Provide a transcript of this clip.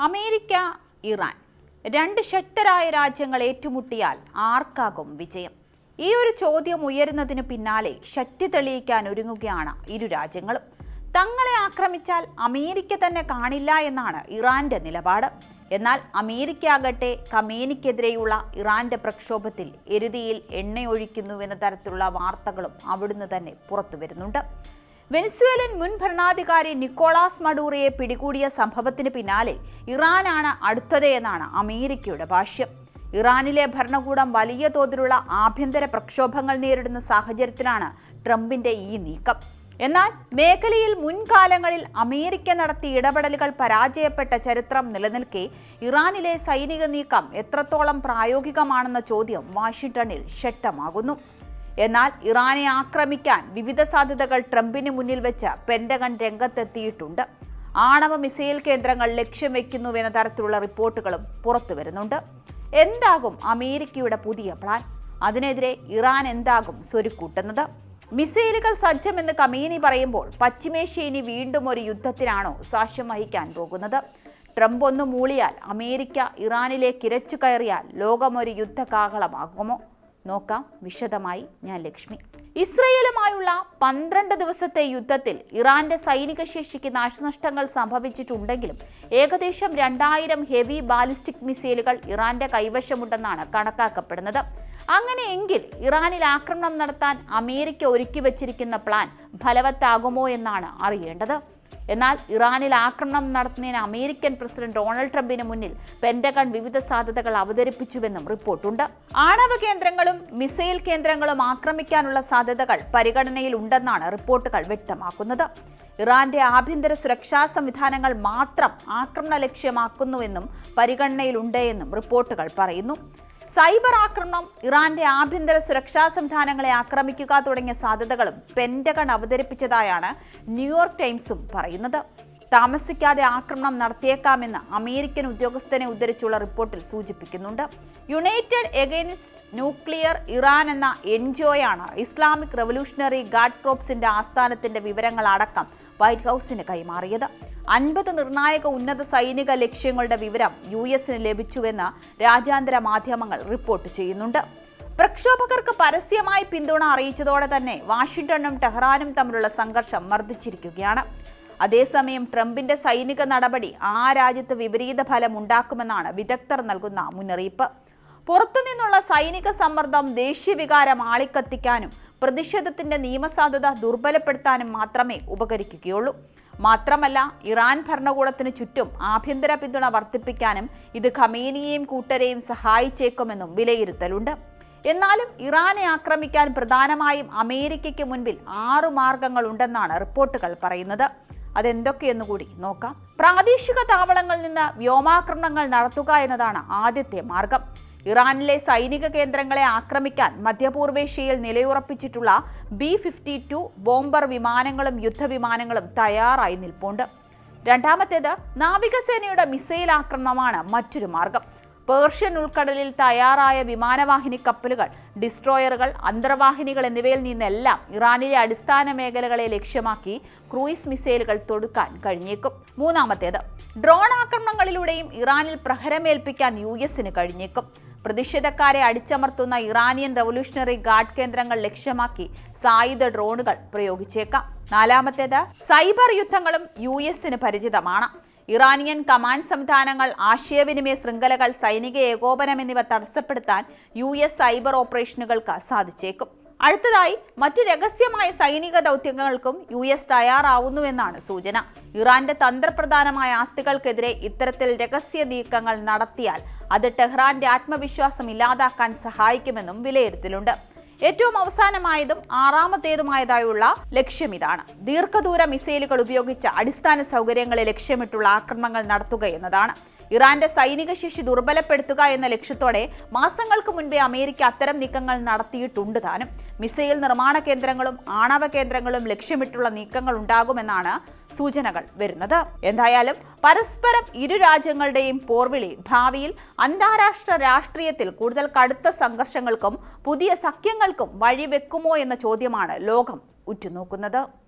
America, Iran രണ്ട് ശക്തരായ രാജ്യങ്ങൾ ഏറ്റുമുട്ടിയാൽ ആർക്കാകും വിജയം? ഈ ഒരു ചോദ്യം ഉയരുന്നതിന് പിന്നാലെ ശക്തി തെളിയിക്കാൻ ഒരുങ്ങുകയാണ് ഇരു രാജ്യങ്ങളും. തങ്ങളെ ആക്രമിച്ചാൽ അമേരിക്ക തന്നെ കാണില്ല എന്നാണ് ഇറാന്റെ നിലപാട്. എന്നാൽ അമേരിക്ക ആകട്ടെ ഖമേനിക്കെതിരെയുള്ള ഇറാന്റെ പ്രക്ഷോഭത്തിൽ എരുതിയിൽ എണ്ണയൊഴിക്കുന്നുവെന്ന തരത്തിലുള്ള വാർത്തകളും അവിടുന്ന് തന്നെ പുറത്തു വരുന്നുണ്ട്. വെനസ്വേലൻ മുൻ ഭരണാധികാരി നിക്കോളാസ് മഡൂറോയെ പിടികൂടിയ സംഭവത്തിന് പിന്നാലെ ഇറാനാണ് അടുത്തത് എന്നാണ് അമേരിക്കയുടെ ഭാഷ്യം. ഇറാനിലെ ഭരണകൂടം വലിയ തോതിലുള്ള ആഭ്യന്തര പ്രക്ഷോഭങ്ങൾ നേരിടുന്ന സാഹചര്യത്തിലാണ് ട്രംപിന്റെ ഈ നീക്കം. എന്നാൽ മേഖലയിൽ മുൻകാലങ്ങളിൽ അമേരിക്ക നടത്തിയ ഇടപെടലുകൾ പരാജയപ്പെട്ട ചരിത്രം നിലനിൽക്കെ ഇറാനിലെ സൈനിക നീക്കം എത്രത്തോളം പ്രായോഗികമാണെന്ന ചോദ്യം വാഷിംഗ്ടണിൽ ശക്തമാകുന്നു. എന്നാൽ ഇറാനെ ആക്രമിക്കാൻ വിവിധ സാധ്യതകൾ ട്രംപിന് മുന്നിൽ വെച്ച് പെന്റഗൺ രംഗത്തെത്തിയിട്ടുണ്ട്. ആണവ മിസൈൽ കേന്ദ്രങ്ങൾ ലക്ഷ്യം വെക്കുന്നുവെന്ന തരത്തിലുള്ള റിപ്പോർട്ടുകളും പുറത്തു വരുന്നുണ്ട്. എന്താകും അമേരിക്കയുടെ പുതിയ പ്ലാൻ? അതിനെതിരെ ഇറാൻ എന്താകും സ്വരുക്കൂട്ടുന്നത്? മിസൈലുകൾ സജ്ജമെന്ന് ഖമേനി പറയുമ്പോൾ പശ്ചിമേഷ്യ ഇനി വീണ്ടും ഒരു യുദ്ധത്തിനാണോ സാക്ഷ്യം വഹിക്കാൻ പോകുന്നത്? ട്രംപ് ഒന്ന് മൂളിയാൽ, അമേരിക്ക ഇറാനിലേക്ക് ഇരച്ചു കയറിയാൽ ലോകം ഒരു യുദ്ധകാഹളമാകുമോ? നോക്കാം വിശദമായി. ഞാൻ ലക്ഷ്മി. ഇസ്രയേലുമായുള്ള 12 ദിവസത്തെ യുദ്ധത്തിൽ ഇറാന്റെ സൈനിക ശേഷിക്ക് നാശനഷ്ടങ്ങൾ സംഭവിച്ചിട്ടുണ്ടെങ്കിലും ഏകദേശം 2000 ഹെവി ബാലിസ്റ്റിക് മിസൈലുകൾ ഇറാന്റെ കൈവശമുണ്ടെന്നാണ് കണക്കാക്കപ്പെടുന്നത്. അങ്ങനെയെങ്കിൽ ഇറാനിൽ ആക്രമണം നടത്താൻ അമേരിക്ക ഒരുക്കി വച്ചിരിക്കുന്ന പ്ലാൻ ഫലവത്താകുമോ എന്നാണ് അറിയേണ്ടത്. എന്നാൽ ഇറാനിൽ ആക്രമണം നടത്തുന്നതിന് അമേരിക്കൻ പ്രസിഡന്റ് ഡൊണാൾഡ് ട്രംപിന് മുന്നിൽ പെന്റഗൺ വിവിധ സാധ്യതകൾ അവതരിപ്പിച്ചുവെന്നും റിപ്പോർട്ടുണ്ട്. ആണവ കേന്ദ്രങ്ങളും മിസൈൽ കേന്ദ്രങ്ങളും ആക്രമിക്കാനുള്ള സാധ്യതകൾ പരിഗണനയിൽ ഉണ്ടെന്നാണ് റിപ്പോർട്ടുകൾ വ്യക്തമാക്കുന്നത്. ഇറാന്റെ ആഭ്യന്തര സുരക്ഷാ സംവിധാനങ്ങൾ മാത്രം ആക്രമണ ലക്ഷ്യമാക്കുന്നുവെന്നും പരിഗണനയിലുണ്ട് എന്നും റിപ്പോർട്ടുകൾ പറയുന്നു. സൈബർ ആക്രമണം, ഇറാന്റെ ആഭ്യന്തര സുരക്ഷാ സംവിധാനങ്ങളെ ആക്രമിക്കുക തുടങ്ങിയ സാധ്യതകളും പെന്റഗൺ അവതരിപ്പിച്ചതായാണ് ന്യൂയോർക്ക് ടൈംസും പറയുന്നത്. താമസിക്കാതെ ആക്രമണം നടത്തിയേക്കാമെന്ന് അമേരിക്കൻ ഉദ്യോഗസ്ഥനെ ഉദ്ധരിച്ചുള്ള റിപ്പോർട്ടിൽ സൂചിപ്പിക്കുന്നുണ്ട്. യുണൈറ്റഡ് എഗെയിൻസ്റ്റ് ന്യൂക്ലിയർ ഇറാൻ എന്ന എൻജിഒയാണ് ഇസ്ലാമിക് റവല്യൂഷണറി ഗാർഡ് കോർപ്സിന്റെ ആസ്ഥാനത്തിന്റെ വിവരങ്ങൾ അടക്കം വൈറ്റ് ഹൗസിന് കൈമാറിയത്. 50 നിർണായക ഉന്നത സൈനിക ലക്ഷ്യങ്ങളുടെ വിവരം യുഎസിന് ലഭിച്ചുവെന്ന് രാജ്യാന്തര മാധ്യമങ്ങൾ റിപ്പോർട്ട് ചെയ്യുന്നുണ്ട്. പ്രക്ഷോഭകർക്ക് പരസ്യമായി പിന്തുണ അറിയിച്ചതോടെ തന്നെ വാഷിംഗ്ടണും ടെഹ്റാനും തമ്മിലുള്ള സംഘർഷം വർദ്ധിച്ചിരിക്കുകയാണ്. അതേസമയം ട്രംപിന്റെ സൈനിക നടപടി ആ രാജ്യത്ത് വിപരീത ഫലം ഉണ്ടാക്കുമെന്നാണ് വിദഗ്ധർ നൽകുന്ന മുന്നറിയിപ്പ്. പുറത്തുനിന്നുള്ള സൈനിക സമ്മർദ്ദം ദേശീയവികാരം ആളിക്കത്തിക്കാനും പ്രതിഷേധത്തിന്റെ നിയമസാധുത ദുർബലപ്പെടുത്താനും മാത്രമേ ഉപകരിക്കുകയുള്ളൂ. മാത്രമല്ല, ഇറാൻ ഭരണകൂടത്തിന് ചുറ്റും ആഭ്യന്തര പിന്തുണ വർദ്ധിപ്പിക്കാനും ഇത് ഖമേനിയെയും കൂട്ടരെയും സഹായിച്ചേക്കുമെന്നും വിലയിരുത്തലുണ്ട്. എന്നാലും ഇറാനെ ആക്രമിക്കാൻ പ്രധാനമായും അമേരിക്കയ്ക്ക് മുൻപിൽ 6 മാർഗങ്ങൾ ഉണ്ടെന്നാണ് റിപ്പോർട്ടുകൾ പറയുന്നത്. അതെന്തൊക്കെയെന്നു കൂടി നോക്കാം. പ്രാദേശിക താവളങ്ങളിൽ നിന്ന് വ്യോമാക്രമണങ്ങൾ നടത്തുക എന്നതാണ് ആദ്യത്തെ മാർഗം. ഇറാനിലെ സൈനിക കേന്ദ്രങ്ങളെ ആക്രമിക്കാൻ മധ്യപൂർവേഷ്യയിൽ നിലയുറപ്പിച്ചിട്ടുള്ള B-52 ബോംബർ വിമാനങ്ങളും യുദ്ധവിമാനങ്ങളും തയ്യാറായി നിൽപ്പുണ്ട്. രണ്ടാമത്തേത് നാവികസേനയുടെ മിസൈൽ ആക്രമണമാണ് മറ്റൊരു മാർഗം. പേർഷ്യൻ ഉൾക്കടലിൽ തയ്യാറായ വിമാനവാഹിനി കപ്പലുകൾ, ഡിസ്ട്രോയറുകൾ, അന്തർവാഹിനികൾ എന്നിവയിൽ നിന്നെല്ലാം ഇറാനിലെ അടിസ്ഥാന മേഖലകളെ ലക്ഷ്യമാക്കി ക്രൂയിസ് മിസൈലുകൾ തൊടുക്കാൻ കഴിഞ്ഞേക്കും. മൂന്നാമത്തേത് ഡ്രോൺ ആക്രമണങ്ങളിലൂടെയും ഇറാനിൽ പ്രഹരമേൽപ്പിക്കാൻ യുഎസിന് കഴിഞ്ഞേക്കും. പ്രതിഷേധക്കാരെ അടിച്ചമർത്തുന്ന ഇറാനിയൻ റവല്യൂഷണറി ഗാർഡ് കേന്ദ്രങ്ങൾ ലക്ഷ്യമാക്കി സായുധ ഡ്രോണുകൾ പ്രയോഗിച്ചേക്കാം. നാലാമത്തേത് സൈബർ യുദ്ധങ്ങളും യുഎസിന് പരിചിതമാണ്. ഇറാനിയൻ കമാൻഡ് സംവിധാനങ്ങൾ, ആശയവിനിമയ ശൃംഖലകൾ, സൈനിക ഏകോപനം എന്നിവ തടസ്സപ്പെടുത്താൻ യുഎസ് സൈബർ ഓപ്പറേഷനുകൾക്ക് സാധിച്ചേക്കും. അടുത്തതായി മറ്റു രഹസ്യമായ സൈനിക ദൗത്യങ്ങൾക്കും യുഎസ് തയ്യാറാവുന്നുവെന്നാണ് സൂചന. ഇറാന്റെ തന്ത്രപ്രധാനമായ ആസ്തികൾക്കെതിരെ ഇത്തരത്തിൽ രഹസ്യ നീക്കങ്ങൾ നടത്തിയാൽ അത് ടെഹ്റാന്റെ ആത്മവിശ്വാസം ഇല്ലാതാക്കാൻ സഹായിക്കുമെന്നും വിലയിരുത്തലുണ്ട്. ഏറ്റവും അവസാനമായതും 6ാമത്തേതുമായതായുള്ള ലക്ഷ്യം ഇതാണ്: ദീർഘദൂര മിസൈലുകൾ ഉപയോഗിച്ച് അടിസ്ഥാന സൗകര്യങ്ങളെ ലക്ഷ്യമിട്ടുള്ള ആക്രമണങ്ങൾ നടത്തുക എന്നതാണ്. ഇറാന്റെ സൈനിക ശേഷി ദുർബലപ്പെടുത്തുക എന്ന ലക്ഷ്യത്തോടെ മാസങ്ങൾക്ക് മുൻപേ അമേരിക്ക അത്തരം നീക്കങ്ങൾ നടത്തിയിട്ടുണ്ട് താനും. മിസൈൽ നിർമ്മാണ കേന്ദ്രങ്ങളും ആണവ കേന്ദ്രങ്ങളും ലക്ഷ്യമിട്ടുള്ള നീക്കങ്ങൾ ഉണ്ടാകുമെന്നാണ് സൂചനകൾ വരുന്നത്. എന്തായാലും പരസ്പരം ഇരു രാജ്യങ്ങളുടെയും പോർവിളി ഭാവിയിൽ അന്താരാഷ്ട്ര രാഷ്ട്രീയത്തിൽ കൂടുതൽ കടുത്ത സംഘർഷങ്ങൾക്കും പുതിയ സഖ്യങ്ങൾക്കും വഴിവെക്കുമോ എന്ന ചോദ്യമാണ് ലോകം ഉറ്റുനോക്കുന്നത്.